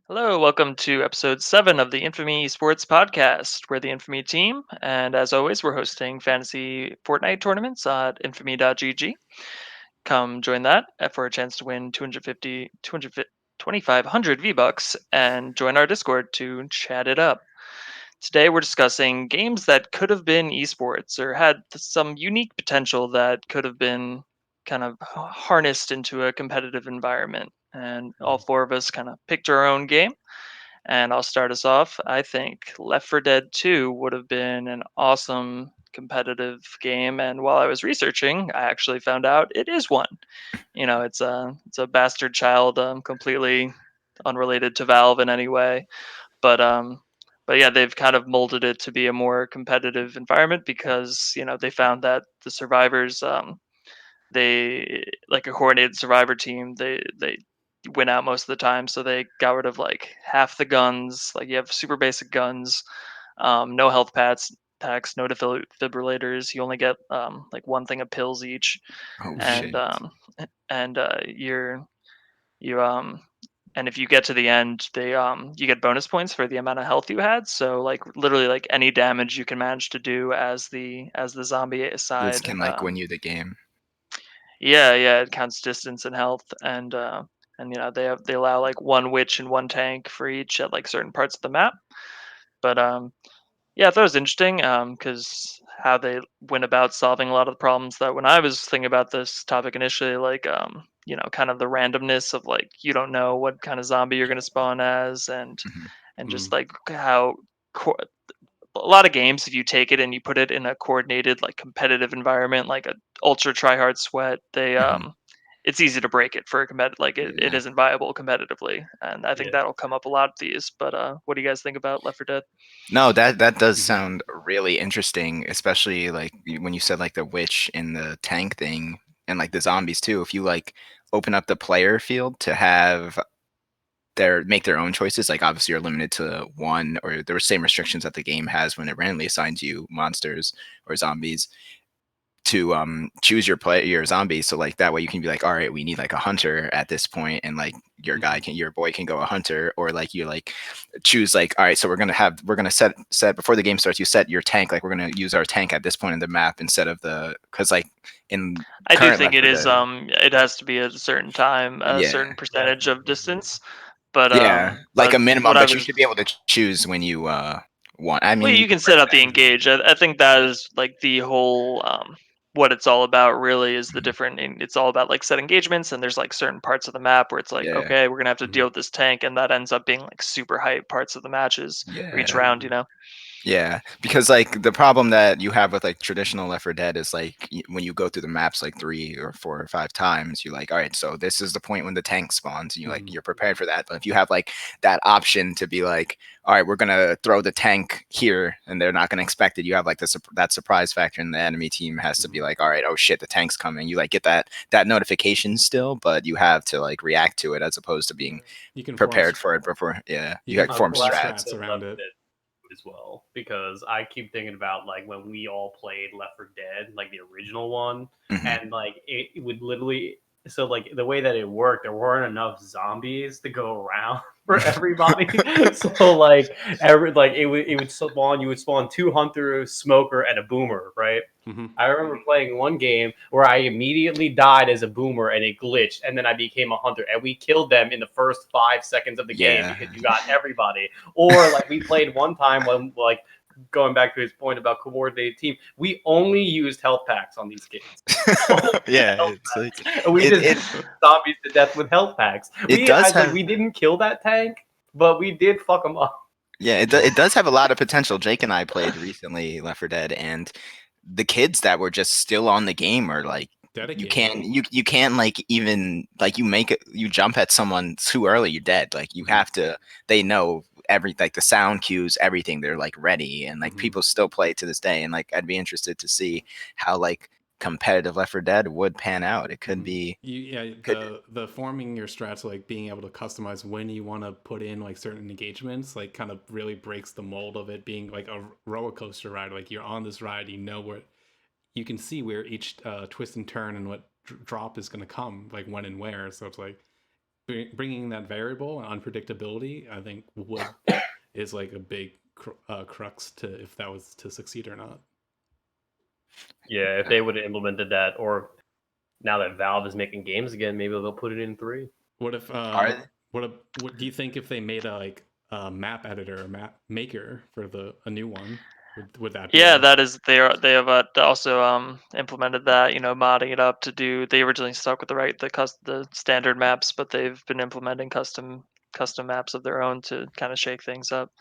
Hello, welcome to episode 7 of the Infamy Esports Podcast. We're the Infamy team, and as always, we're hosting fantasy Fortnite tournaments at infamy.gg. Come join that for a chance to win 2,500 V-Bucks and join our Discord to chat it up. Today, we're discussing games that could have been esports or had some unique potential that could have been kind of harnessed into a competitive environment. And all four of us kind of picked our own game and I'll start us off. I think Left 4 Dead 2 would have been an awesome competitive game. And while I was researching, I actually found out it is one. It's a bastard child, completely unrelated to Valve in any way. But but yeah, they've kind of molded it to be a more competitive environment because they found that the survivors they like a coordinated survivor team they win out most of the time, so they got rid of like half the guns. Like you have super basic guns, no health packs, no defibrillators. You only get like one thing of pills each, Oh and shit. you and if you get to the end, they you get bonus points for the amount of health you had. So like literally like any damage you can manage to do as the zombie This side. can like win you the game. Yeah, it counts distance and health, and they allow like one witch and one tank for each at like certain parts of the map. But yeah, I thought it was interesting because how they went about solving a lot of the problems that when I was thinking about this topic initially, like kind of the randomness of like you don't know what kind of zombie you're going to spawn as, Mhm. and just Mm. like how a lot of games if you take it and you put it in a coordinated like competitive environment like a ultra try hard sweat they Mhm. it's easy to break it for a competitive like it Yeah. isn't viable competitively, and I think Yeah. that'll come up a lot of these. But what do you guys think about Left 4 Dead? No, that does Mhm. sound really interesting, especially like when you said like the witch and the tank thing and like the zombies too. If you like open up the player field to have their make their own choices, like obviously you're limited to one or there are same restrictions that the game has when it randomly assigns you monsters or zombies to choose your zombie, so like that way you can be like, all right, we need like a hunter at this point, and like Mhm. your boy can go a hunter, or like you like choose like, all right, so we're gonna set before the game starts, you set your tank, like we're gonna use our tank at this point in the map instead of the, because like in I do current think Left it 4 is Dead. it has to be at a certain time, a Yeah, certain percentage of Definitely. distance. but yeah, um like but a what minimum, I but you was should be able to choose when you want. I Well, mean, you you can can break set out the that. Mhm. engage. I think that is like the whole what it's all about really is the Mhm. different it's all about like set engagements, and there's like certain parts of the map where it's like, Yeah, okay, we're gonna have to deal Mhm. with this tank, and that ends up being like super hype parts of the matches or each yeah. round. Definitely. Yeah, because like the problem that you have with like traditional Left 4 Dead is like when you go through the maps like 3 or 4 or 5 times, you're like, all right, so this is the point when the tank spawns, and you like Mhm. you're prepared for that. But if you have like that option to be like, all right, we're gonna throw the tank here, and they're not gonna expect it, you have like that surprise factor, and the enemy team has to be Mhm. like, all right, oh shit, the tank's coming. You like get that notification still, but you have to like react to it as opposed to being Yeah. You can form prepared for it before. Yeah, you you can have form form like strats. strats With around Left it. 4 Dead as well because I keep thinking about like when we all played Left 4 Dead, like the original one, Hmm. and like it would literally. So like the way that it worked, there weren't enough zombies to go around for everybody. So like it would spawn. You would spawn two hunters, smoker, and a boomer, right? Mhm. I remember playing one game where I immediately died as a boomer and it glitched, and then I became a hunter, and we killed them in the first 5 seconds of the game Yeah. because you got everybody. Or like we played one time when like going back to his point about coordinated team, we only used health packs on these kids. Only Yeah, health it's like packs. And we it just it zombies to death with health packs. it We does I like have we didn't kill that tank, but we did fuck them up. yeah, Mhm. it does have a lot of potential. Jake and I played recently Left 4 Dead, and the kids that were just still on the game are like Dedicated. you can't like even like you jump at someone too early, you're dead. Like you Mhm. have to, they know every like the sound cues, everything, they're like ready, and like Mhm. people still play it to this day, and like I'd be interested to see how like competitive Left 4 Dead would pan out. It could Mhm. be Yeah, could the forming your strats, like being able to customize when you want to put in like certain engagements, like kind of really breaks the mold of it being like a roller coaster ride. Like you're on this ride, you know where you can see where each twist and turn and what drop is going to come, like when and where. So it's like bringing that variable and unpredictability, I think is like a big crux to if that was to succeed or not. Yeah, if they would have implemented that, or now that Valve is making games again, maybe they'll put it in 3. What if Are what do you think if they made a map editor, a map maker for a new one? Would that be Yeah, that is they have also implemented that, modding it up to do. They originally stuck with the standard maps, but they've been implementing custom maps of their own to kind of shake things up.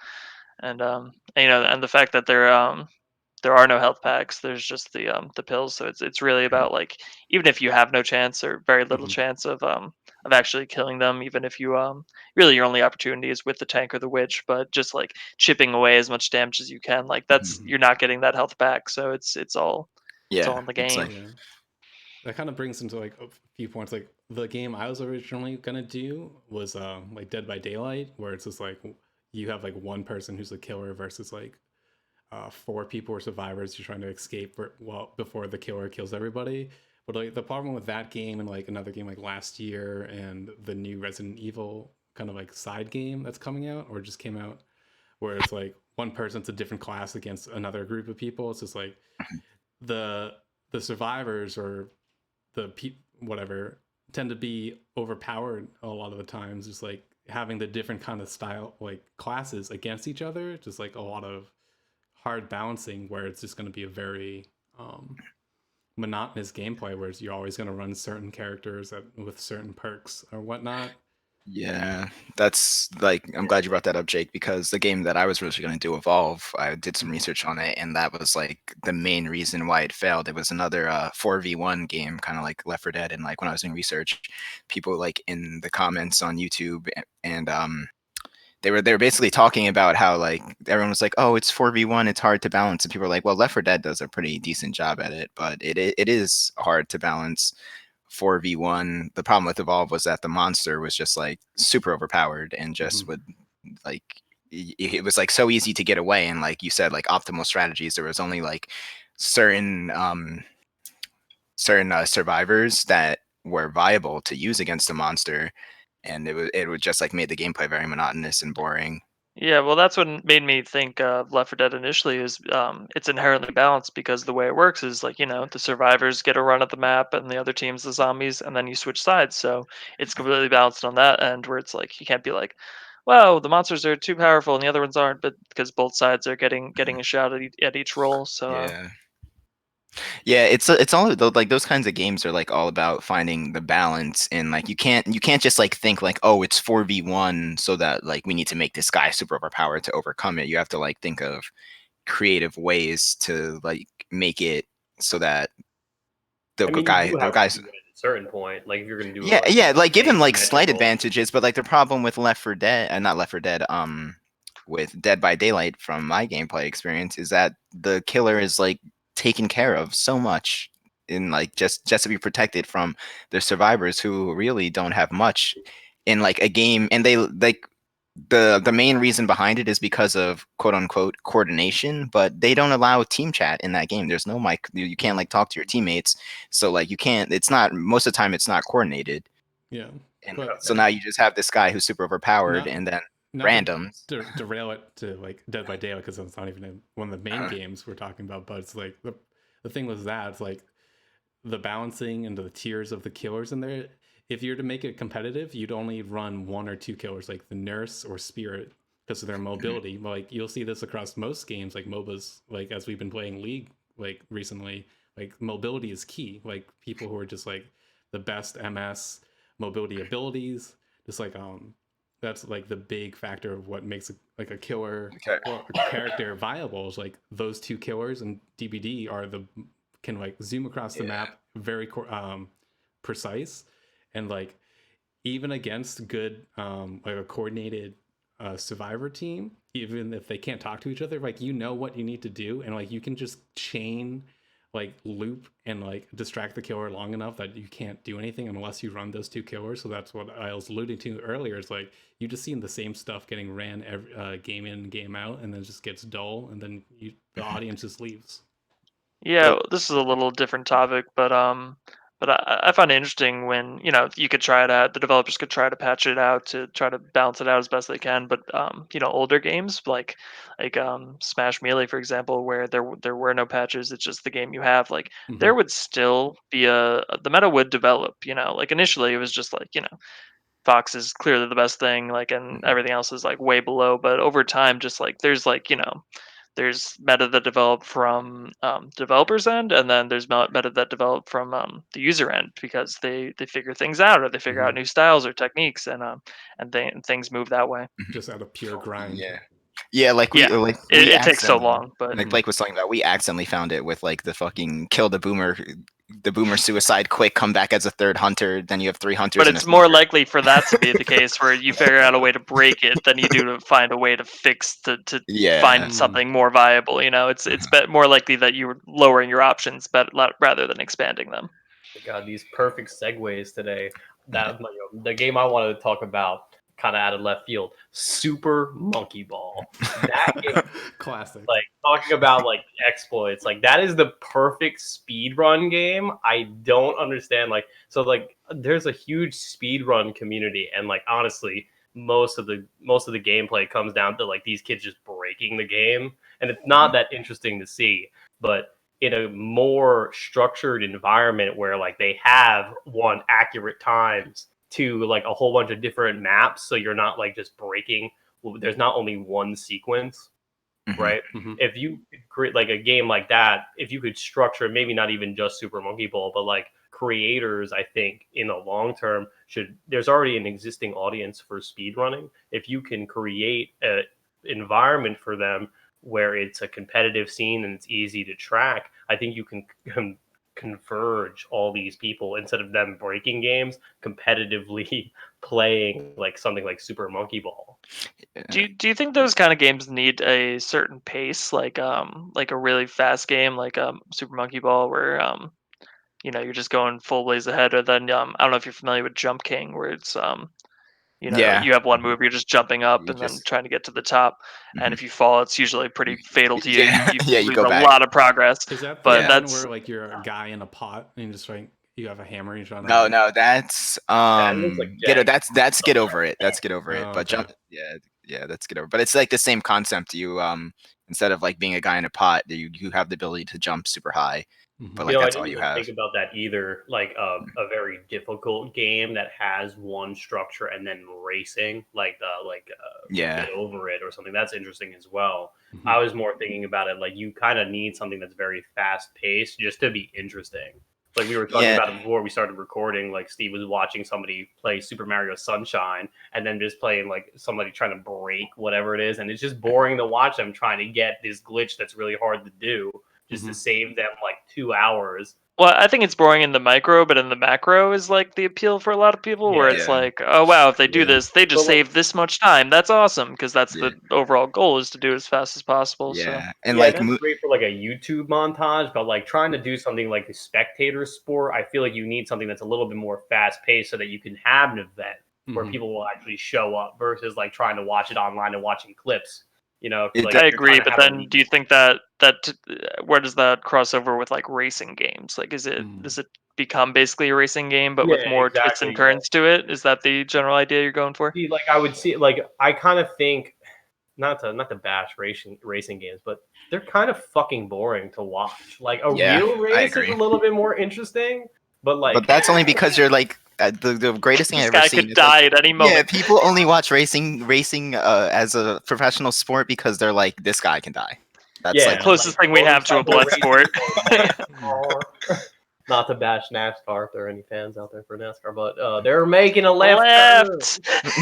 And the fact that there are no health packs. There's just the pills. So it's really about, like, even if you have no chance or very little Mhm. chance of actually killing them, even if you really your only opportunity is with the tank or the witch, but just like chipping away as much damage as you can, like that's Mhm. you're not getting that health back. So it's all Yeah, in the it's game. like Yeah. That kind of brings into like a few points. Like the game I was originally gonna do was like Dead by Daylight, where it's just like you have like one person who's a killer versus like four people or survivors you're trying to escape before the killer kills everybody. But like the problem with that game and like another game like last year and the new Resident Evil kind of like side game that's coming out or just came out, where it's like one person's a different class against another group of people. It's just like the the survivors or whatever tend to be overpowered a lot of the times. Just like having the different kind of style like classes against each other, just like a lot of hard balancing where it's just going to be a very monotonous gameplay, whereas you're always going to run certain characters with certain perks or whatnot. yeah, that's like I'm glad you brought that up, Jake, because the game that I was originally going to do, Evolve, I did some Mhm. research on it, and that was like the main reason why it failed. It was another 4v1 game, kind of like Left 4 Dead, and like when I was doing research, people like in the comments on YouTube and they were basically talking about how like everyone was like, oh, it's 4v1, it's hard to balance, and people were like, well, Left 4 Dead does a pretty decent job at it, but it is hard to balance 4v1. The problem with Evolve was that the monster was just like super overpowered and just Mhm. would like it was like so easy to get away, and like you said, like optimal strategies, there was only like certain survivors that were viable to use against the monster, and it would just like made the gameplay very monotonous and boring. Yeah, well, that's what made me think of Left 4 Dead initially. Is it's inherently balanced because the way it works is, like, the survivors get a run at the map and the other team's the zombies, and then you switch sides. So it's completely balanced on that end, where it's like you can't be like, "Wow, the monsters are too powerful and the other ones aren't," but because both sides are getting Mhm. a shot at each roll. So Yeah. Yeah, it's all like those kinds of games are like all about finding the balance, and like you can't just like think like, oh, it's 4v1 so that like we need to make this guy super overpowered to overcome it. You have to like think of creative ways to like make it so that I mean, you do the have to guys do it at a certain point. Like if you're going to do it yeah, like yeah, like give him like slight asymmetrical. advantages, but like the problem with Left 4 Dead, not Left 4 Dead, with Dead by Daylight from my gameplay experience is that the killer is like taken care of so much in like just to be protected from the survivors who really don't have much in like a game, and they like the main reason behind it is because of quote unquote coordination, but they don't allow team chat in that game. There's no mic, you can't Mhm. like talk to your teammates, so like you can't, it's not, most of the time it's not coordinated, Yeah, and but so now you just have this guy who's super overpowered, not and then not randoms. to derail it to like Dead by Daylight because it's not even one of the main games we're talking about. But it's like the thing was that it's like the balancing and the tiers of the killers in there. If you're to make it competitive, you'd only run one or two killers, like the nurse or spirit, because of their mobility. Like you'll see this across most games, like MOBAs. Like as we've been playing League, like recently, like mobility is key. Like people who are just like the best MS mobility abilities, just like that's like the big factor of what makes like a killer Okay. or a character viable is like those two killers and DBD are the can like zoom across the Yeah. map very precise, and like even against good like a coordinated survivor team, even if they can't talk to each other, like what you need to do, and like you can just chain like loop and like distract the killer long enough that you can't do anything unless you run those two killers. So that's what I was alluding to earlier. It's like you just seeing the same stuff getting ran every game in game out, and then it just gets dull, and then the audience just leaves. yeah, But this is a little different topic, but But I find it interesting when you could try it out. The developers could try to patch it out to try to balance it out as best they can. But older games like Smash Melee, for example, where there were no patches. It's just the game you have. Like there would still be the meta would develop. Like initially it was just like Fox is clearly the best thing. Like and everything else is like way below. But over time, just like there's like there's meta that develop from developers end, and then there's meta that develop from the user end because they figure things out or they figure out new styles or techniques and things move that way. Just out of pure grind. Yeah, like we Yeah, like it, we it takes so accidentally long, but like Blake was talking about, we accidentally found it with like the fucking kill the boomer suicide quick, come back as a third hunter, then you have three hunters but and a it's more sniper. likely for that to be the case where you figure out a way to break it than you do to find a way to fix to Yeah. find something more viable. It's more likely that you're lowering your options, but rather than expanding them. God, these perfect segues today. That the game I wanted to talk about, kind of out of left field, Super Monkey Ball. That game, Classic. like talking about like exploits, like that is the perfect speed run game. I don't understand, like, so like there's a huge speed run community, and like honestly, most of the gameplay comes down to like these kids just breaking the game, and it's not that interesting to see, but in a more structured environment where like they have one accurate times to like a whole bunch of different maps, so you're not like just breaking, there's not only one sequence, right? If you create like a game like that, if you could structure maybe not even just Super Monkey Ball, but like creators, I think in the long term there's already an existing audience for speedrunning. If you can create a environment for them where it's a competitive scene and it's easy to track, I think you can converge all these people instead of them breaking games, competitively playing like something like Super Monkey Ball. Do you think those kind of games need a certain pace, like a really fast game like Super Monkey Ball, where you're just going full blaze ahead, or then I don't know if you're familiar with Jump King, where it's Yeah. you have one move, you're just jumping up You and then just trying to get to the top, and if you fall, it's usually pretty fatal to you. Yeah. You Yeah, you lose go a back. lot of progress. Is that the But one that's where like you're a guy in a pot and you just like you have a hammer and you're trying to No, that's That looks like that's get over it. That's get over it. Oh, But okay. yeah, that's get over. But it's like the same concept. You instead of like being a guy in a pot, you have the ability to jump super high. But like I that's didn't all you even have. think about that either. Like a very difficult game that has one structure and then racing, like Yeah. Get Over It or something. That's interesting as well. I was more thinking about it like you kind of need something that's very fast paced just to be interesting. Like we were talking Yeah. about it before we started recording. Like Steve was watching somebody play Super Mario Sunshine, and then just playing like somebody trying to break whatever it is, and it's just boring to watch them trying to get this glitch that's really hard to do, just to save them like 2 hours. Well, I think it's boring in the micro, but in the macro is like the appeal for a lot of people, where it's Yeah. like, oh wow, if they do Yeah. this, they just But, like, save this much time. That's awesome, because that's Yeah. the overall goal, is to do it as fast as possible. So Yeah. And yeah, like that's great for like a YouTube montage, but like trying to do something like a spectator sport, I feel like you need something that's a little bit more fast paced so that you can have an event where people will actually show up versus like trying to watch it online and watching clips. It Like I if you're agree, trying to but have a then do you think that where does that cross over with like racing games? Like, does it become basically a racing game, but yeah, with more twists and exactly. Yeah. turns to it? Is that the general idea you're going for? See, like I would see, like I kind of think not to bash racing games, but they're kind of fucking boring to watch. Like a Yeah, real I race is agree. a little bit more interesting, but But like that's only because you're like the greatest thing I've This ever guy seen could is like, die at any yeah, moment. people only watch racing as a professional sport because they're like, this guy can die. That's yeah, like Closest thing we have to a motorcycle blood racing sport. or NASCAR. Not to bash NASCAR if there are any fans out there for NASCAR, but they're making a left turn. Left.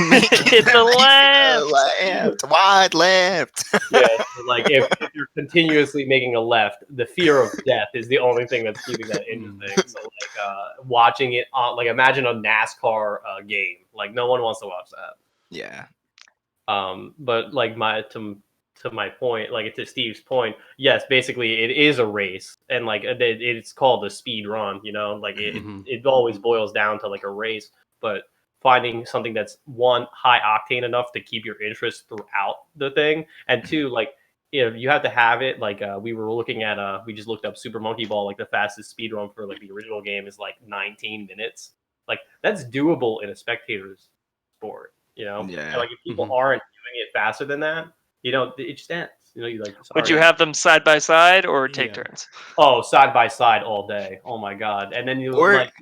making, Hit the making a left. left, wide left. Yeah, so like if you're continuously making a left, the fear of death is the only thing that's keeping that interesting. So like watching it on, like imagine a NASCAR game, like no one wants to watch that. Yeah. But like to my point, like to Steve's point, yes, basically it is a race, and like it's called a speed run. Like it always boils down to like a race, but finding something that's one high octane enough to keep your interest throughout the thing, and two, like you have to have it. Like we were looking at we just looked up Super Monkey Ball. Like the fastest speed run for like the original game is like 19 minutes. Like that's doable in a spectator's sport. And Yeah. like if people aren't doing it faster than that, it just ends. You like Would you sorry. have them side by side or take Yeah. turns? Oh, side by side all day. Oh my god! And then you Or like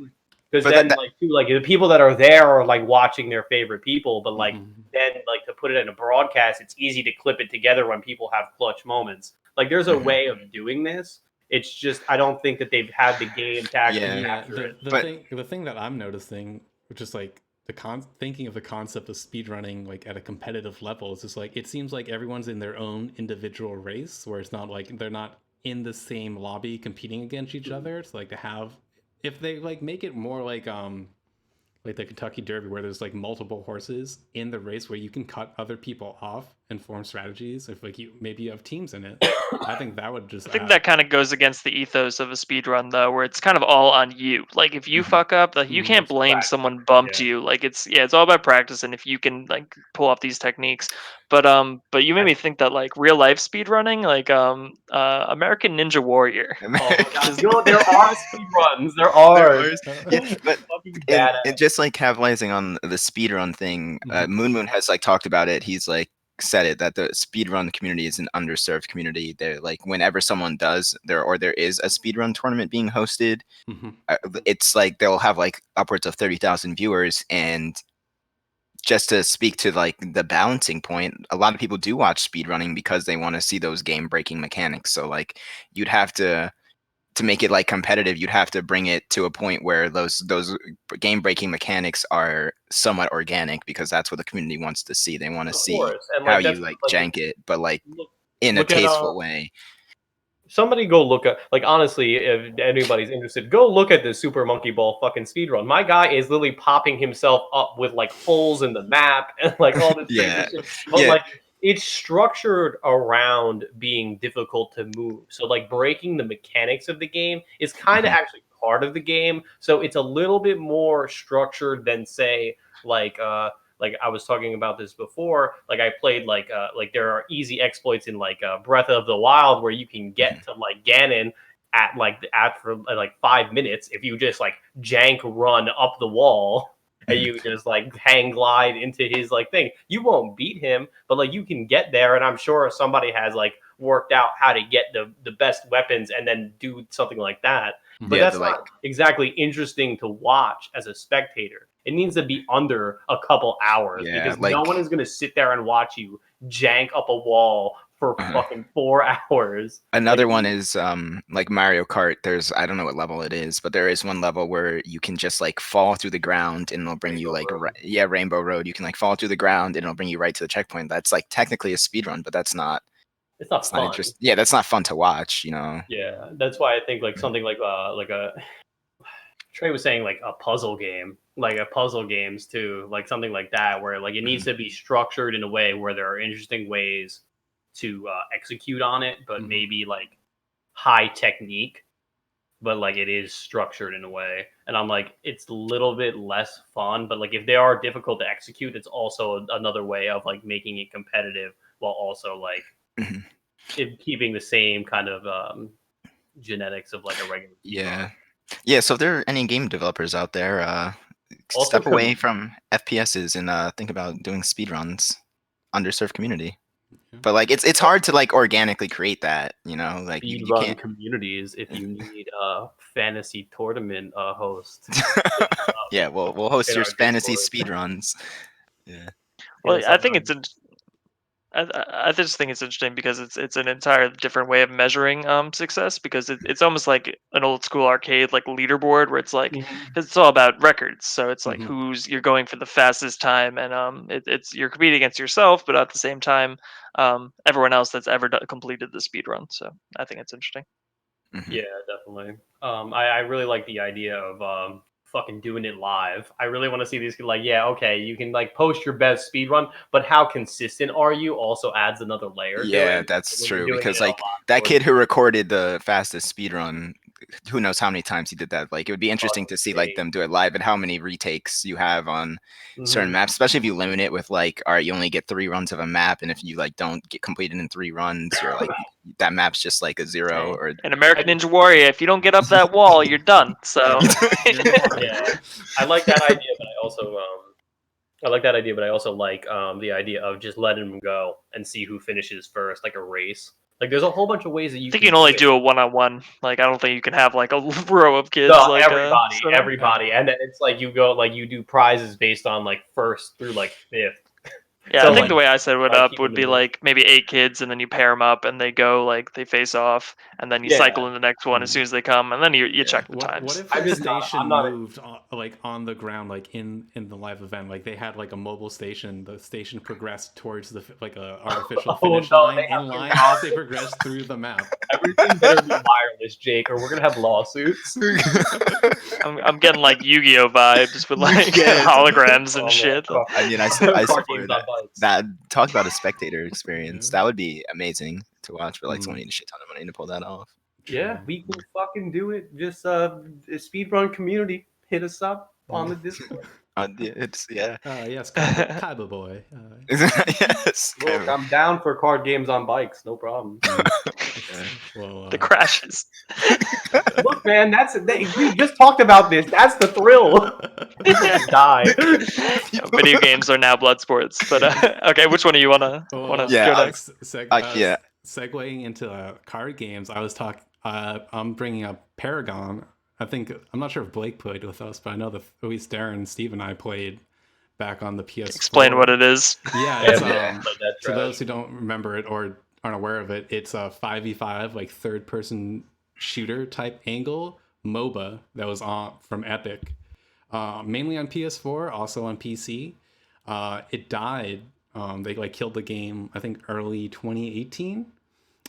because but then that like too like the people that are there are like watching their favorite people, but like then like to put it in a broadcast, it's easy to clip it together when people have clutch moments. Like there's a way of doing this. It's just I don't think that they've had the game to actually Yeah, capture it. the But- thing that I'm noticing, which is like thinking of the concept of speedrunning like at a competitive level, is just like it seems like everyone's in their own individual race, where it's not like they're not in the same lobby competing against each other. It's like to have, if they like make it more like the Kentucky Derby, where there's like multiple horses in the race, where you can cut other people off and form strategies. If like maybe you have teams in it, I think that would just I think that kind of goes against the ethos of a speed run, though, where it's kind of all on you. Like if you fuck up, like, you can't It's blame practice, someone bumped yeah. you. Like it's all about practice, and if you can like pull off these techniques. But you made me think that like real life speed running, like American Ninja Warrior. Oh my god, there are speed runs. There are. Yeah, but Fucking and badass. just like capitalizing on the speedrun thing, Moon has like talked about it. He's like said it that the speedrun community is an underserved community. They're like whenever someone does there is a speedrun tournament being hosted, it's like they'll have like upwards of 30,000 viewers. And just to speak to like the balancing point, a lot of people do watch speedrunning because they want to see those game breaking mechanics. So like you'd have to make it like competitive, you'd have to bring it to a point where those game breaking mechanics are somewhat organic, because that's what the community wants to see. They want to Of see course, and how like you that's like like jank it, but like look, in a look at tasteful way. somebody go look at, like, honestly, if anybody's interested, go look at the Super Monkey Ball fucking speedrun. My guy is literally popping himself up with like holes in the map and like all this crazy Yeah. shit. But Yeah. like it's structured around being difficult to move. So like breaking the mechanics of the game is kind of actually part of the game. So it's a little bit more structured than say like I was talking about this before. Like I played like there are easy exploits in like Breath of the Wild where you can get to like Ganon for like 5 minutes if you just like jank run up the wall and you just like hang glide into his like thing. You won't beat him, but like you can get there, and I'm sure somebody has like worked out how to get the best weapons and then do something like that. But Yeah, that's not exactly interesting to watch as a spectator. It needs to be under a couple hours because no one is going to sit there and watch you jank up a wall for fucking 4 hours. Another Like, one is like Mario Kart. There's, I don't know what level it is, but there is one level where you can just like fall through the ground and it'll bring you like Rainbow Road. You can like fall through the ground and it'll bring you right to the checkpoint. That's like technically a speed run, but that's not it's not fun. interesting. Yeah, that's not fun to watch, you know. Yeah, that's why I think like something like a Trey was saying like a puzzle game, like a puzzle games too, like something like that, where like it needs to be structured in a way where there are interesting ways to execute on it, but maybe like high technique, but like it is structured in a way. And I'm like, it's a little bit less fun, but like if they are difficult to execute, it's also another way of like making it competitive while also like keeping the same kind of genetics of like a regular. Yeah, so if there are any game developers out there, Also step away from FPSs and think about doing speedruns. Underserved community. But like it's hard to like organically create that, you know, like you Speedrun can't. communities if you need a fantasy tournament host. Yeah, we'll host in your our fantasy Discord. speedruns. Yeah. Well, I think sometimes- it's I just think it's interesting because it's an entire different way of measuring success, because it's almost like an old school arcade like leaderboard where it's like, because it's all about records, so it's like you're going for the fastest time, and it's you're competing against yourself, but at the same time everyone else that's ever completed the speed run. So I think it's interesting. Yeah, definitely. I really like the idea of fucking doing it live. I really want to see these like, yeah, okay, you can like post your best speed run, but how consistent are you also adds another layer to Yeah, it. that's When you're true, doing because it a like lot that more- kid who recorded the fastest speedrun who knows how many times he did that. Like it would be interesting to see like them do it live and how many retakes you have on certain maps, especially if you limit it with like, all right, you only get 3 runs of a map, and if you like don't get completed in 3 runs, you're like that map's just like a 0 or an American Ninja Warrior. If you don't get up that wall, you're done. So Yeah, I like that idea, but I also like the idea of just letting them go and see who finishes first, like a race. Like there's a whole bunch of ways that you I think you can only do a one-on-one. Like I don't think you can have like a row of kids. No, Like everybody, and then it's like you go like you do prizes based on like first through like fifth. Yeah, So, I think like, the way I set it by up keeping would them be in- like maybe 8 kids, and then you pair them up, and they go like they face off, and then you Yeah. cycle in the next one as soon as they come, and then you check the What times. if I'm the just not- station I'm not a- moved like on the ground, like in the live event, like they had like a mobile station. The station progressed towards the like a artificial finish no, line they have in to line route as they progressed through the map. Everything better be wireless, Jake, or we're gonna have lawsuits. I'm getting like Yu-Gi-Oh vibes with like Yeah. holograms and Oh, man. shit. I mean, I Card support games that. on bikes. That talk about a spectator experience. Yeah. That would be amazing to watch for like Mm. someone needing a shit ton of money to pull that off. Yeah, we can fucking do it. Just speedrun community, hit us up on the Discord. It's yeah. Yes, Kaiba boy. Yes. Look, I'm down for card games on bikes, no problem. Well, The crashes. Look, man, we just talked about this. That's the thrill. Die. Video games are now blood sports. But okay, which one do you wanna Yeah, go next? yeah. Segueing into card games, I was talking. I'm bringing up Paragon. I think I'm not sure if Blake played with us, but I know that at least Darren, Steve, and I played back on the PS4. Explain what it is. Yeah, Yeah, it's for those who don't remember it or aren't aware of it, it's a 5v5 like third-person shooter type angle MOBA that was on from Epic, mainly on PS4, also on PC. It died. They like killed the game, I think, early 2018.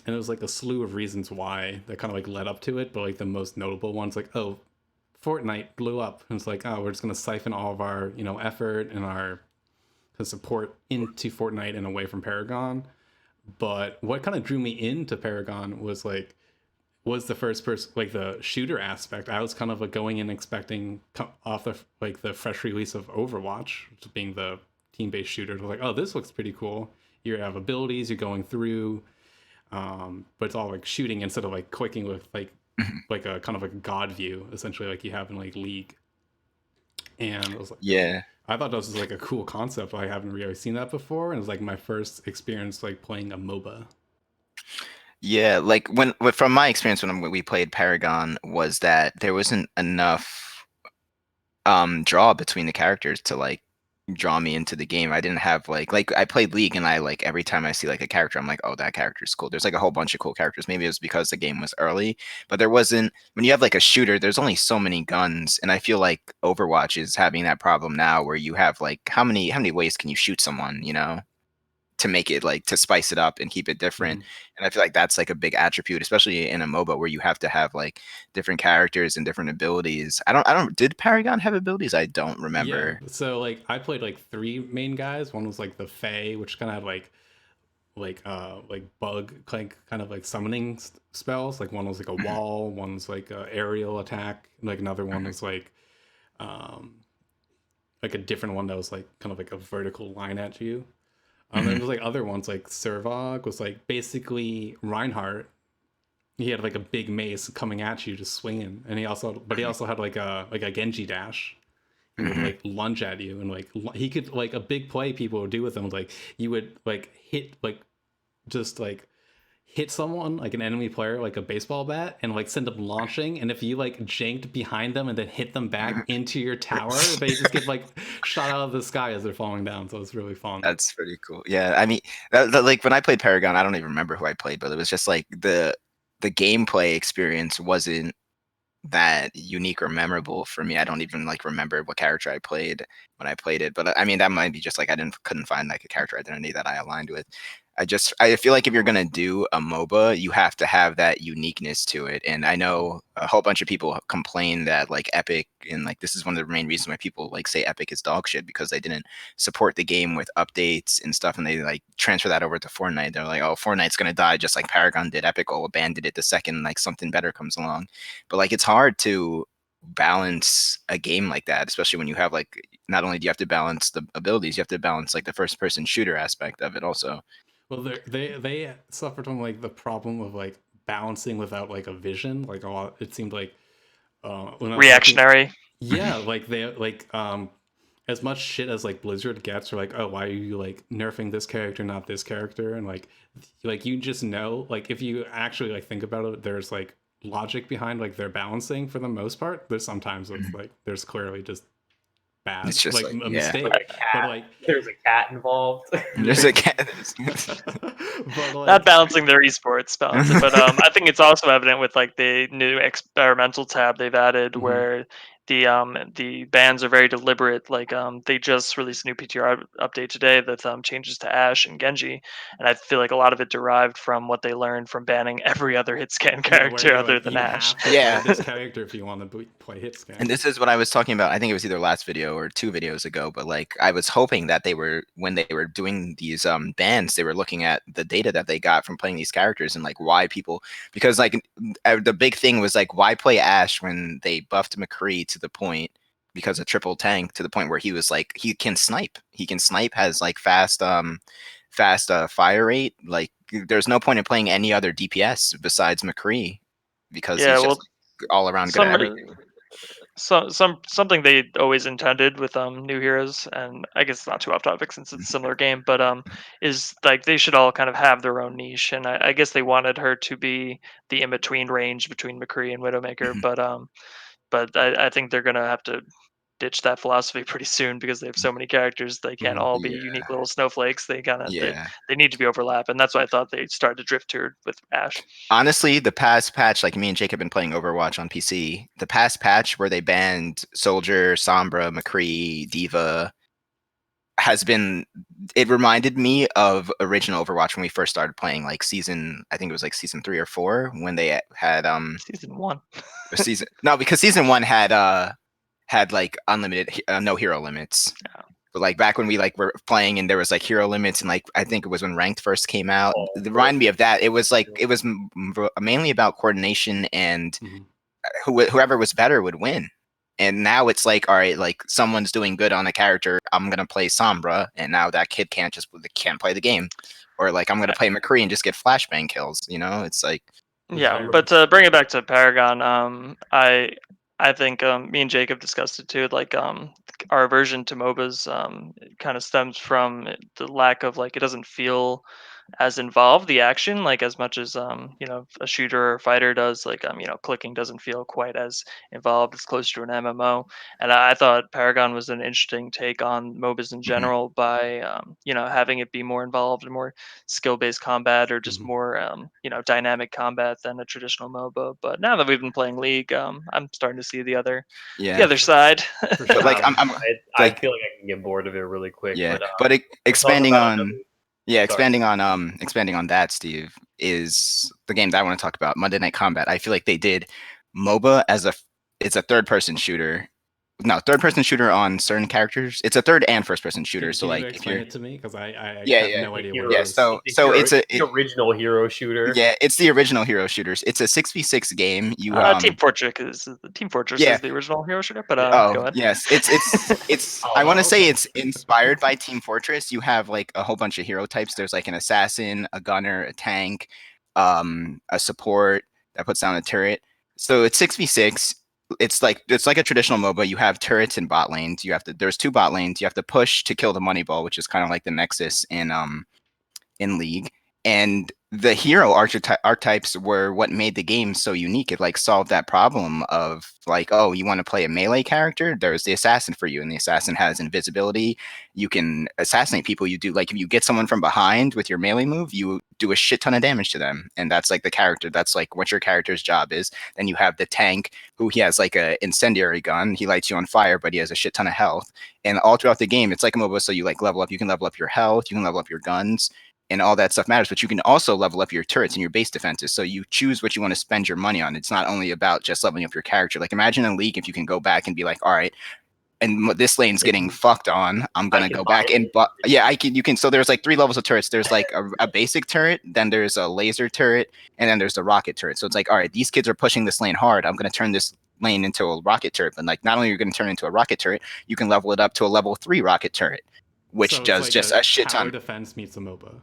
And it was like a slew of reasons why that kind of like led up to it, but like the most notable ones, like, oh, Fortnite blew up, and it's like, oh, we're just gonna siphon all of our effort and our support into Fortnite and away from Paragon. But what kind of drew me into Paragon was the first person, like the shooter aspect. I was kind of like going in expecting off the fresh release of Overwatch, which being the team-based shooter. I was like, oh, this looks pretty cool. You have abilities, you're going through. But it's all like shooting instead of like clicking with like a kind of like a god view, essentially, like you have in like League. And I was like, Yeah. I thought this was like a cool concept. I haven't really seen that before, and it was like my first experience like playing a MOBA. Yeah, like from my experience when we played Paragon was that there wasn't enough draw between the characters to like draw me into the game. I didn't have like I played League, and I like every time I see like a character, I'm like, oh, that character's cool. There's like a whole bunch of cool characters. Maybe it was because the game was early, but there wasn't. When you have like a shooter, there's only so many guns, and I feel like Overwatch is having that problem now, where you have like how many ways can you shoot someone, to make it like to spice it up and keep it different. And I feel like that's like a big attribute, especially in a MOBA where you have to have like different characters and different abilities. I don't did Paragon have abilities? I don't remember. Yeah. So like I played like 3 main guys. One was like the Fae, which kind of had like bug kind of like summoning spells. Like one was like a wall, one was like a aerial attack, and like another one was like a different one that was like kind of like a vertical line at you. Then there was like other ones, like Servog was like basically Reinhardt. He had like a big mace coming at you, just swinging, and he also had like a Genji dash. He would like lunge at you, and like he could like a big play people would do with him was like you would like hit like just like hit someone like an enemy player like a baseball bat and like send them launching, and if you like janked behind them and then hit them back into your tower, they just get like shot out of the sky as they're falling down. So it's really fun. That's pretty cool. Yeah, I mean, like when I played Paragon, I don't even remember who I played, but it was just like the gameplay experience wasn't that unique or memorable for me. I don't even like remember what character I played when I played it, but I mean that might be just like couldn't find like a character identity that I aligned with. I feel like if you're gonna do a MOBA, you have to have that uniqueness to it. And I know a whole bunch of people complain that like Epic, and like this is one of the main reasons why people like say Epic is dog shit, because they didn't support the game with updates and stuff, and they like transfer that over to Fortnite. They're like, oh, Fortnite's gonna die just like Paragon did. Epic will abandon it the second like something better comes along. But like it's hard to balance a game like that, especially when you have like, not only do you have to balance the abilities, you have to balance like the first person shooter aspect of it also. Well, they suffered from like the problem of like balancing without like a vision. Like a lot, it seemed like when I was talking, Reactionary. yeah, like they as much shit as like Blizzard gets, or like, oh, why are you like nerfing this character, not this character, and like you just know, like if you actually like think about it, there's like logic behind like their balancing for the most part. There's sometimes it's like there's clearly just bad, It's just like like, a yeah. mistake, Like a cat. but like There's a cat involved. There's a cat. but like, Not balancing their esports balancing, but I think it's also evident with like the new experimental tab they've added, Mhm. where the bans are very deliberate. Like they just released a new PTR update today that changes to Ashe and Genji, and I feel like a lot of it derived from what they learned from banning every other hit scan yeah, where character you're other like, than you Ashe. have to Yeah. play this character if you want to play hit scan. And this is what I was talking about. I think it was either last video or 2 videos ago, but like I was hoping that they were, when they were doing these bans, they were looking at the data that they got from playing these characters and like why people, because like the big thing was like, why play Ashe when they buffed McCree to the point, because of triple tank, to the point where he was like, he can snipe, has like fast fire rate. Like there's no point in playing any other DPS besides McCree, because Yeah, he's well, just all around good at some everything. something they always intended with new heroes, and I guess it's not too off topic since it's a similar game, but is like they should all kind of have their own niche, and I guess they wanted her to be the in between range between McCree and Widowmaker, but I think they're gonna have to ditch that philosophy pretty soon because they have so many characters. They can't Mhm. all be Yeah. unique little snowflakes. Yeah. They need to be overlap, and that's why I thought they started to drift toward with Ash. Honestly, the past patch, like me and Jake have been playing Overwatch on PC. The past patch where they banned Soldier, Sombra, McCree, Diva has been. It reminded me of original Overwatch when we first started playing, like season. I think it was like season 3 or 4 when they had Season 1. season. No, because season 1 had like unlimited no hero limits. Yeah. But like back when we like were playing and there was like hero limits, and like I think it was when ranked first came out. Oh, It reminded me of that. It was like it was mainly about coordination, and Mhm. whoever was better would win. And now it's like, all right, like someone's doing good on a character, I'm gonna play Sombra, and now that kid can't play the game, or like I'm gonna play McCree and just get flashbang kills. You know, it's like, Yeah, but to bring it back to Paragon, I think me and Jacob discussed it too. Like our aversion to MOBAs kind of stems from the lack of like it doesn't feel as involved the action like as much as a shooter or fighter does. Like clicking doesn't feel quite as involved. It's closer to an MMO, and I thought Paragon was an interesting take on MOBAs in mhm, general by having it be more involved and more skill-based combat or just Mhm. more dynamic combat than a traditional MOBA. But now that we've been playing League, I'm starting to see the yeah. other side. For But sure. like I'm I like, feel like I can get bored of it really quick. yeah. But But we'll talk expanding about on, another. yeah, Sorry. expanding on that, Steve, is the game that I want to talk about, Monday Night Combat. I feel like they did MOBA as it's a third person shooter. No, third person shooter on certain characters. It's a third and first person shooter. So Can you like if explain you're, it to me? Because I yeah, have yeah, no idea what it yeah. is. So It's the original hero shooter. yeah, it's the original hero shooters. It's a 6v6 game. You Team Fortress yeah. is the original hero shooter, but Yeah. go Oh ahead. yes, it's. Oh, I want to say okay. it's inspired by Team Fortress. You have like a whole bunch of hero types. There's like an assassin, a gunner, a tank, a support that puts down a turret. So it's 6v6. It's like a traditional MOBA. You have turrets and bot lanes. There's 2 bot lanes. You have to push to kill the money ball, which is kind of like the Nexus in League. And the hero archetypes were what made the game so unique. It like solved that problem of like, oh, you want to play a melee character? There's the assassin for you, and the assassin has invisibility. You can assassinate people. You do like if you get someone from behind with your melee move, you do a shit ton of damage to them, and that's like the character. That's like what your character's job is. Then you have the tank, who he has like a incendiary gun. He lights you on fire, but he has a shit ton of health. And all throughout the game, it's like a MOBA, so you like level up. You can level up your health. You can level up your guns. and all that stuff matters, but you can also level up your turrets and your base defenses. So you choose what you want to spend your money on. It's not only about just leveling up your character. Like imagine a league if you can go back and be like, all right, and this lane's getting fucked on. I'm gonna go back and I can. You can. So there's like 3 levels of turrets. There's like a basic turret, then there's a laser turret, and then there's the rocket turret. So it's like, all right, these kids are pushing this lane hard. I'm gonna turn this lane into a rocket turret. But like, not only are you gonna turn it into a rocket turret, you can level it up to a level 3 rocket turret, which So it's does like just a shit tower ton. defense meets a MOBA.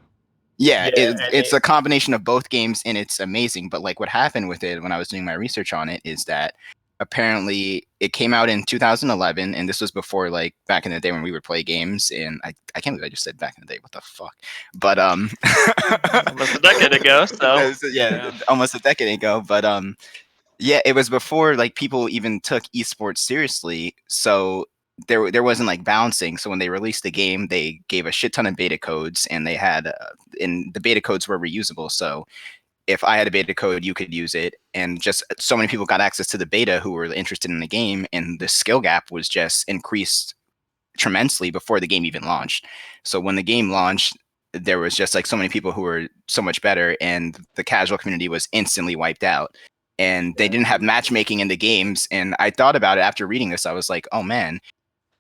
Yeah, it's a combination of both games, and it's amazing. But like, what happened with it when I was doing my research on it is that apparently it came out in 2011, and this was before like back in the day when we would play games. And I can't believe I just said back in the day. What the fuck? But Almost a decade ago. So yeah, almost a decade ago. But yeah, it was before like people even took esports seriously. So there wasn't like bouncing. So when they released the game, they gave a shit ton of beta codes, and they had and the beta codes were reusable. So if I had a beta code, you could use it, and just so many people got access to the beta who were interested in the game, and the skill gap was just increased tremendously before the game even launched. So when the game launched, there was just like so many people who were so much better, and the casual community was instantly wiped out. And they didn't have matchmaking in the games. And I thought about it after reading this. I was like, oh man,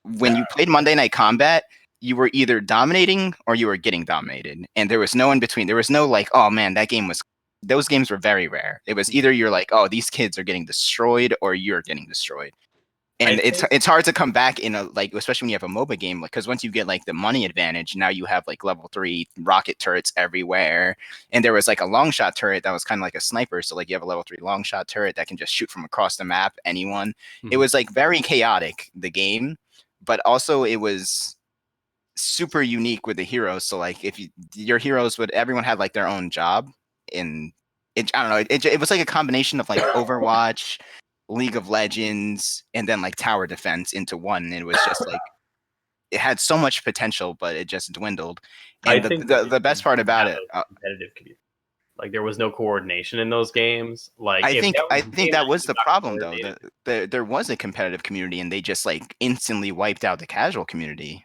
when you played Monday Night Combat, you were either dominating or you were getting dominated, and there was no in between. There was no like, oh man, that game was. Those games were very rare. It was either you're like, oh, these kids are getting destroyed, or you're getting destroyed. And it's hard to come back in a like, especially when you have a MOBA game, like because once you get like the money advantage, now you have like level 3 rocket turrets everywhere. And there was like a long shot turret that was kind of like a sniper. So like you have a level 3 long shot turret that can just shoot from across the map anyone. It was like very chaotic, the game, but also it was super unique with the heroes. So like if your heroes would everyone had like their own job, and I don't know, it was like a combination of like Overwatch, League of Legends, and then like tower defense into one. And it was just like it had so much potential, but it just dwindled. And the best part about it, competitive community. Like there was no coordination in those games. Like I think that was the problem though. There was a competitive community, and they just like instantly wiped out the casual community.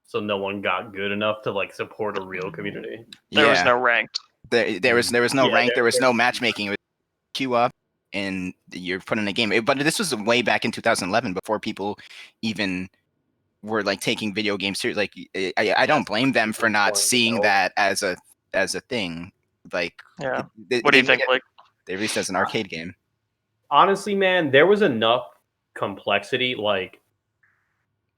So no one got good enough to like support a real community. There was no ranked. There was no rank. There was no matchmaking. It was queue up, and you're put in a game. But this was way back in 2011, before people even were like taking video games seriously. Like I don't blame them for not seeing that as a thing. Like yeah. What do you think? Like they released as an arcade game. Honestly, man, there was enough complexity. Like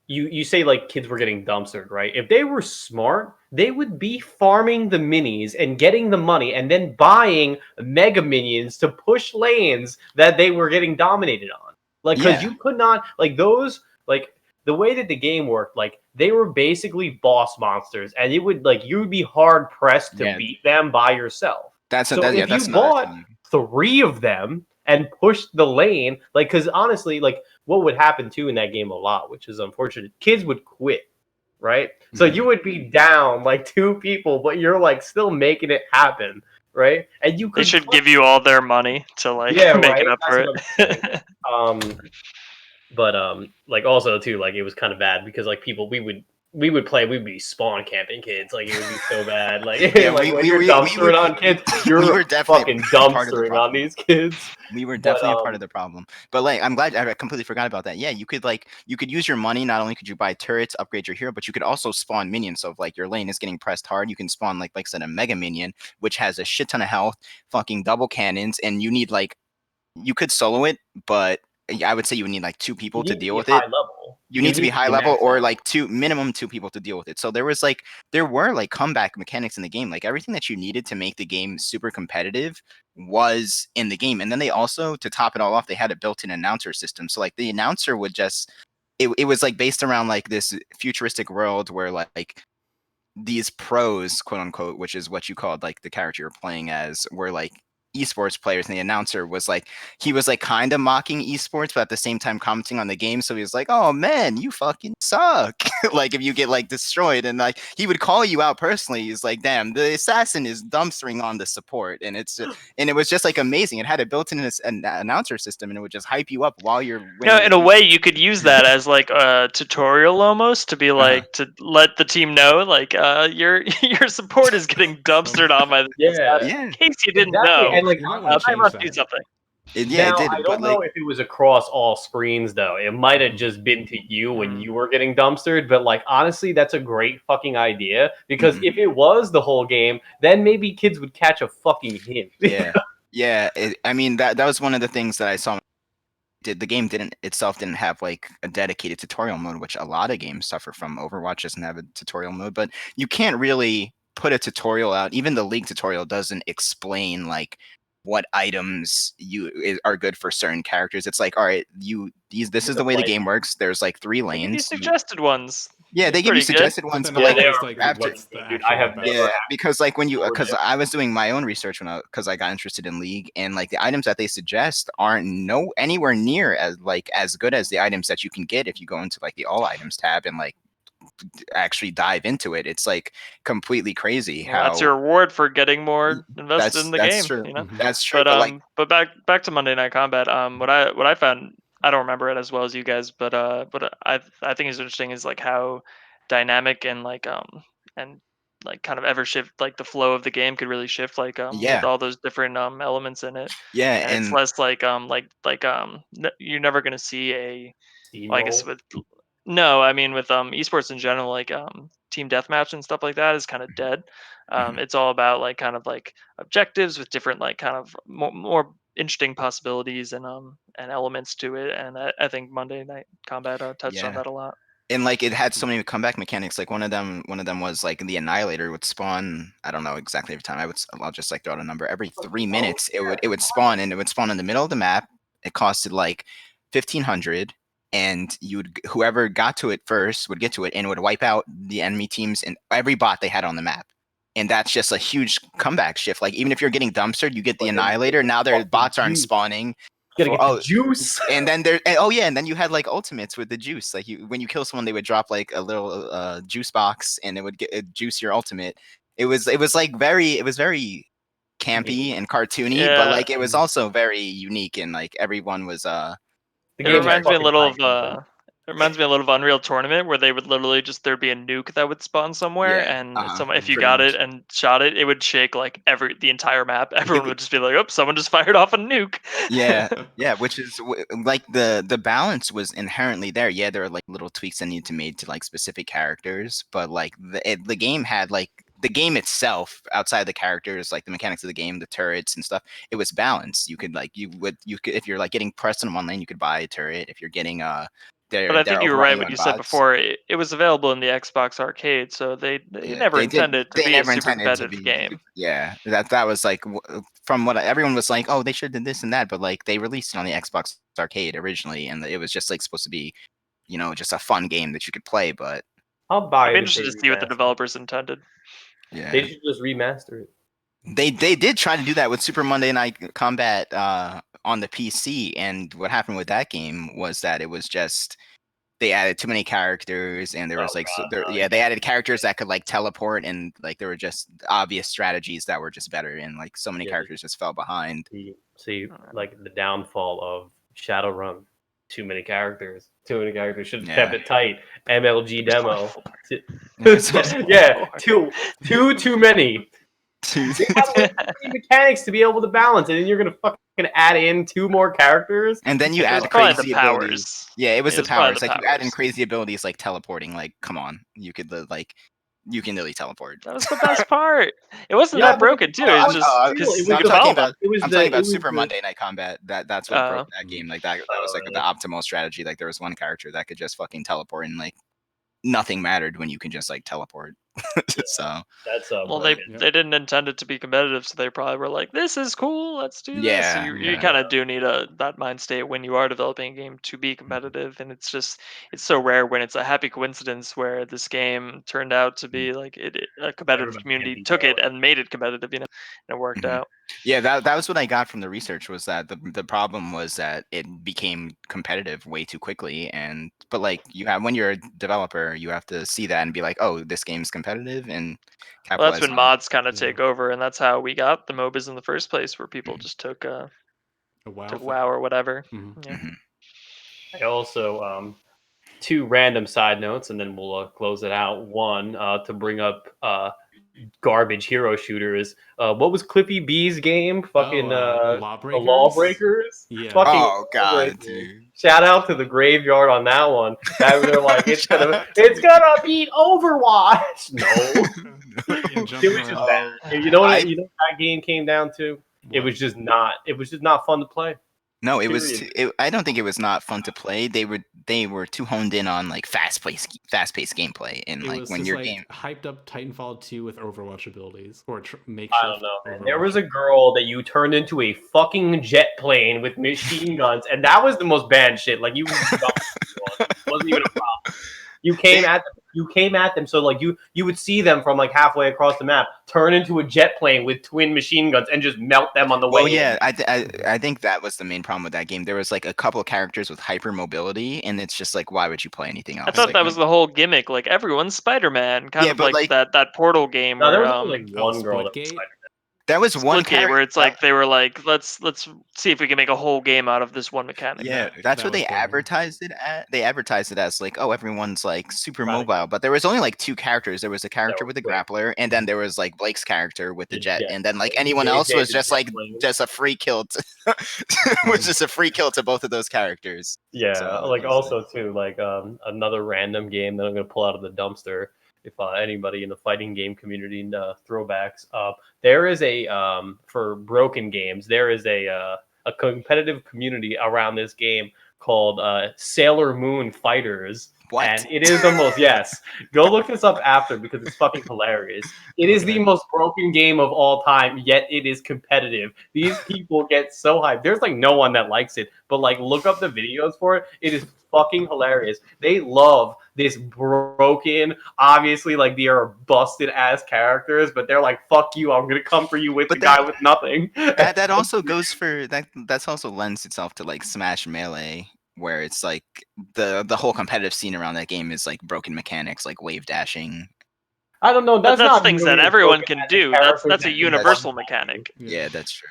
you say, like kids were getting dumpstered, right? If they were smart, they would be farming the minis and getting the money, and then buying mega minions to push lanes that they were getting dominated on. Like because you could not like those like. The way that the game worked, like they were basically boss monsters, and it would like you would be hard pressed to beat them by yourself. If you bought 3 of them and pushed the lane, like because honestly, like what would happen too in that game a lot, which is unfortunate, kids would quit, right? So you would be down like 2 people, but you're like still making it happen, right? And you could they should give you all their money to like make it up for it. But like also too, like it was kind of bad because like people we would play, we'd be spawn camping kids, like it would be so bad. Like, like when you're dumpstering on kids, you're we were definitely fucking dumpstering on these kids. We were definitely a part of the problem. But like I'm glad I completely forgot about that. Yeah, you could use your money. Not only could you buy turrets, upgrade your hero, but you could also spawn minions. So if like your lane is getting pressed hard, you can spawn like I said, a mega minion, which has a shit ton of health, fucking double cannons, and you need like you could solo it, but I would say you would need like 2 people to deal with it. You need to be high level, or like minimum 2 people to deal with it. So there were like comeback mechanics in the game. Like everything that you needed to make the game super competitive was in the game. And then they also, to top it all off, they had a built-in announcer system. So like the announcer would just it was like based around like this futuristic world where like these pros, quote unquote, which is what you called like the character you're playing as, were like esports players, and the announcer was like, he was like kind of mocking esports, but at the same time commenting on the game. So he was like, "Oh man, you fucking suck!" Like if you get like destroyed, and like he would call you out personally. He's like, "Damn, the assassin is dumpstering on the support," and it was just like amazing. It had a built-in an announcer system, and it would just hype you up while you're winning. In a way, you could use that as like a tutorial almost, to be like to let the team know like your your support is getting dumpstered on by the assassin, Yeah, in case you didn't Exactly, know. and like You might I want to change must do that. something. it now, did, I but don't know like if it was across all screens though. It might have just been to you when you were getting dumpstered, but like honestly, that's a great fucking idea because if it was the whole game, then maybe kids would catch a fucking hint. yeah, I mean that was one of the things that I saw. The game didn't have like a dedicated tutorial mode, which a lot of games suffer from. Overwatch doesn't have a tutorial mode, but you can't really put a tutorial out. Even the League tutorial doesn't explain like what items are good for certain characters. It's like, all right, this is the way the game works. There's like 3 They give you lanes. suggested ones. Yeah, It's they give you pretty good. suggested But ones, then but like always like after what's the Dude, actual I have best? never yeah, because like when you explored because it. I was doing my own research because I got interested in League, and like the items that they suggest aren't anywhere near as good as the items that you can get if you go into like the all items tab and like actually dive into it. It's like completely crazy Well, that's how your reward for getting more invested in the that's game, true. you know. Mhm. That's true, but like But back to Monday Night Combat. What I found, I don't remember it as well as you guys, but I think is interesting is like how dynamic and like kind of ever shift, like the flow of the game could really shift, like with yeah, all those different elements in it, yeah, and it's and less you're never gonna see a, well, I guess Steamroll. with, no, I mean with esports in general, like team deathmatch and stuff like that is kind of dead. mhm, It's all about like kind of like objectives with different like kind of more interesting possibilities and elements to it. And I think Monday Night Combat touched on yeah. that a lot. And like it had so many comeback mechanics. Like one of them was like the Annihilator would spawn. I don't know exactly every time. I'll just like throw out a number. Every 3 minutes, it would spawn, and it would spawn in the middle of the map. It costed like 1,500, and whoever got to it first would get to it, and would wipe out the enemy teams and every bot they had on the map. And that's just a huge comeback shift. Like even if you're getting dumpstered, you get the But then you get Annihilator. the Now their fucking bots aren't juice. spawning. Gotta For get the juice. and then and then you had like ultimates with the juice. Like when you kill someone, they would drop like a little juice box, and it would juice your ultimate. It was very campy and cartoony, but Yeah, like it was also very unique, and like everyone was The it they were game was very reminds me a fucking little hype, of man. it reminds me a little of Unreal Tournament, where they would literally just, there'd be a nuke that would spawn somewhere, yeah, and if you pretty got it much. and shot it, it would shake like the entire map. It Everyone would would just be like, "Oh, someone just fired off a nuke." Yeah, yeah, which is like the balance was inherently there. Yeah, there were like little tweaks that needed to made to like specific characters, but like the game had like the game itself outside the characters, like the mechanics of the game, the turrets and stuff. It was balanced. You could like you could, if you're like getting pressed in one lane, you could buy a turret. If you're getting But I they're think you were right overrunning you when on you said bots. before it was available in the Xbox Arcade, so they Yeah, never they did. intended it to They be a never super intended to competitive be. game. Yeah, that was like from what everyone was like. Oh, they should have did this and that, but like they released it on the Xbox Arcade originally, and it was just like supposed to be, just a fun game that you could play. But I'll buy I'd be it if they interested to see what the remaster. developers intended. They yeah, should just remaster it. they did try to do that with Super Monday Night Combat on the PC, and what happened with that game was that it was just they added too many characters, and there Oh was like god, no, yeah, you they can't added do characters that. that could like teleport, and like there were just obvious strategies that were just better, and like so many Yeah, characters just fell behind. see, like the downfall of Shadowrun. Too many characters. Too many characters. Should have kept Yeah. it tight. MLG There's only demo. 4. There's There's only only Yeah, 4. too many. two. They have like 3 mechanics to be able to balance, and then you're gonna fucking add in 2 more characters. And then you It was add probably the crazy abilities. powers. Yeah, it was It the was probably powers. the Like you add in powers. crazy abilities like teleporting. Like, come on, you could like you can really teleport. That was the best part. It wasn't Yeah, that but broken too. No, It's I'm, just still, it because no, you was I'm could the talking follow them. about it was I'm the talking it about was Super the Monday Night Combat. That's what broke that game. Like that was like the optimal strategy. Like there was one character that could just fucking teleport, and like nothing mattered when you can just like teleport. So that's Well, broken. they didn't intend it to be competitive, so they probably were like, "This is cool. Let's do this." So yeah, you yeah. kind of do need that mind state when you are developing a game to be competitive, and it's so rare when it's a happy coincidence where this game turned out to be like a competitive Everybody can't community beat took it Melee. and made it competitive, and it worked Mhm. out. Yeah, that was what I got from the research, was that the problem was that it became competitive way too quickly. But like, when you're a developer, you have to see that and be like, oh, this game's competitive, and Well, that's capitalize when on it. mods kind of Yeah. take over, and that's how we got the MOBAs in the first place, where people Mhm. just took A WoW. WoW or whatever. Mhm. Yeah. Mhm. I also two random side notes, and then we'll close it out. One, to bring up garbage hero shooters. What was Cliffy B's game? Fucking the Lawbreakers. Lawbreakers. Yeah. Fucking Oh God, Lawbreakers. dude. Shout out to the graveyard on that one. That they're like, it's gonna beat Overwatch. No, Yeah, it jumping was just around. bad. Oh, You know what? I You know what that game came down to? It What? was just not. It was just not fun to play. No, it was. Period. I don't think it was not fun to play. They were too honed in on like fast-paced gameplay, and It like was when just your like game. hyped up Titanfall 2 with Overwatch abilities, or I don't makeshift know, man. There Overwatch. was a girl that you turned into a fucking jet plane with machine guns, and that was the most banned shit. Like you wasn't even a problem. You came They, at them. You came at them, so like you would see them from like halfway across the map, turn into a jet plane with twin machine guns, and just melt them on the well, way in. yeah, I think that was the main problem with that game. There was like a couple of characters with hyper mobility, and it's just like, why would you play anything I else? thought Like, that was the whole gimmick. Like everyone's Spider-Man, kind yeah, of but like like that Portal game No, there where was only like one girl that was Splitgate? Spider. that was one Splitgate, where character. it's like they were like, let's see if we can make a whole game out of this one mechanic. Yeah, That that's what was they good. advertised it at. They advertised it as like, oh, everyone's like super Trying to- mobile, but there was only like two characters. There was a character were with the quick. grappler, and then there was like Blake's character with the The jet, jet. and then like Yeah, anyone else JJ was the just jet like plane. just a free kill to was just a free kill to both of those characters. Yeah, So like it was like, also too, like another random game that I'm gonna pull out of the dumpster. If anybody in the fighting game community throwbacks, there is a for broken games. There is a competitive community around this game called Sailor Moon Fighters, what? and it is the most yes. Go look this up after because it's fucking hilarious. It is the Okay. most broken game of all time, yet it is competitive. These people get so hyped. There's like no one that likes it, but like look up the videos for it. It is fucking hilarious. They love this broken, obviously like they are busted ass characters, but they're like, fuck you, I'm gonna come for you with But the guy with nothing. that also goes for that. That's also lends itself to like Smash Melee, where it's like the whole competitive scene around that game is like broken mechanics, like wave dashing. I don't know. But That's that's not things nearly that as everyone broken can as the do. characters That's a that can That's universal one-shot you. mechanic. yeah, that's true.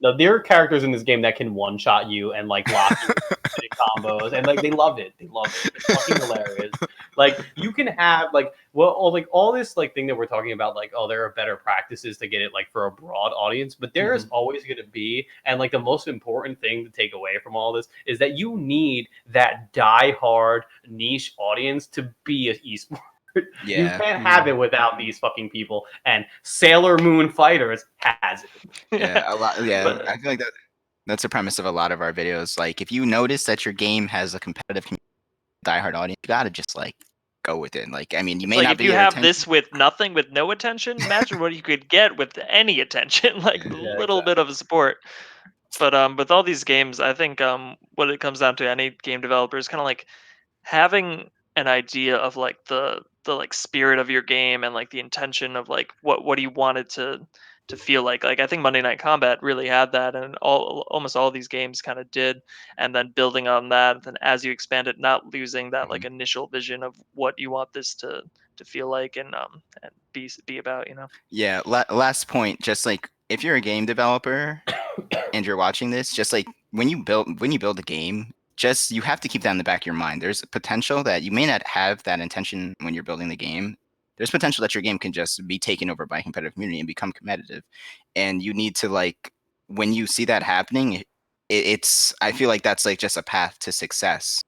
No, there are characters in this game that can one-shot you and like lock you into combos, and like they love it. They love it. It's fucking hilarious. Like you can have like like all this like thing that we're talking about, like oh, there are better practices to get it like for a broad audience, but there is always going to be, and like the most important thing to take away from all this is that you need that die-hard niche audience to be an esport. You Yeah. can't have it without these fucking people, and Sailor Moon Fighters has it. Yeah, a lot. Yeah, But I feel like that's the premise of a lot of our videos. Like, if you notice that your game has a competitive diehard audience, you gotta just like go with it. Like, I mean, you it's may like not if be you your have attention. this with nothing, with no attention, imagine what you could get with any attention, like a Yeah. Yeah, little bit of support. But with all these games, I think what it comes down to any game developer is kind of like having an idea of like the like spirit of your game and like the intention of like what do you want it to feel like I think Monday Night Combat really had that, and almost all these games kind of did, and then building on that, then as you expand it, not losing that like Mhm. initial vision of what you want this to feel like and be about, you know. Yeah. Last point, just like if you're a game developer and you're watching this, just like when you build a game, just you have to keep that in the back of your mind. There's potential that you may not have that intention when you're building the game. There's potential that your game can just be taken over by a competitive community and become competitive. And you need to like when you see that happening, it's I feel like that's like just a path to success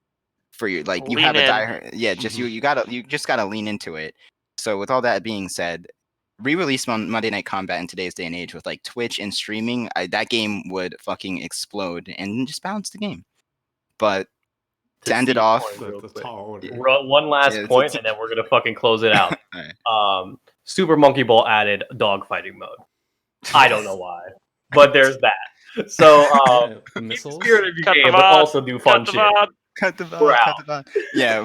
for you. Like you Lean have a in. die yeah, just you just gotta lean into it. So with all that being said, re-release Monday Night Combat in today's day and age with like Twitch and streaming, that game would fucking explode and just balance the game. But To to end it Steve's off, point, real That's a quick. tall order. One last yeah, point, and then we're gonna fucking close it out. alright. Super Monkey Ball added dogfighting mode. I don't know why, but there's that. So Yeah, keep the missiles. spirit of your Cut the game, but VOD. also do fun Cut the shit. VOD. Cut the We're VOD, cut out. the VOD. Yeah,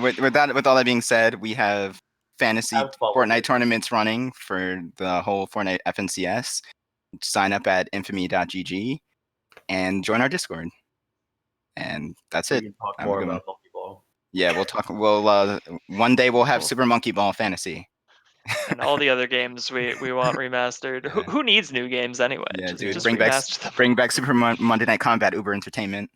with all that being said, we have fantasy Have fun with Fortnite it. tournaments running for the whole Fortnite FNCS. sign up at infamy.gg and join our Discord. And that's We it. can talk Have a more good one. about Monkey Ball. Yeah, we'll talk. We'll one day we'll have Cool. Super Monkey Ball Fantasy. And all the other games we want remastered. Yeah. Who needs new games anyway? Yeah, just dude, just bring back remaster them. Monday Night Combat Uber Entertainment.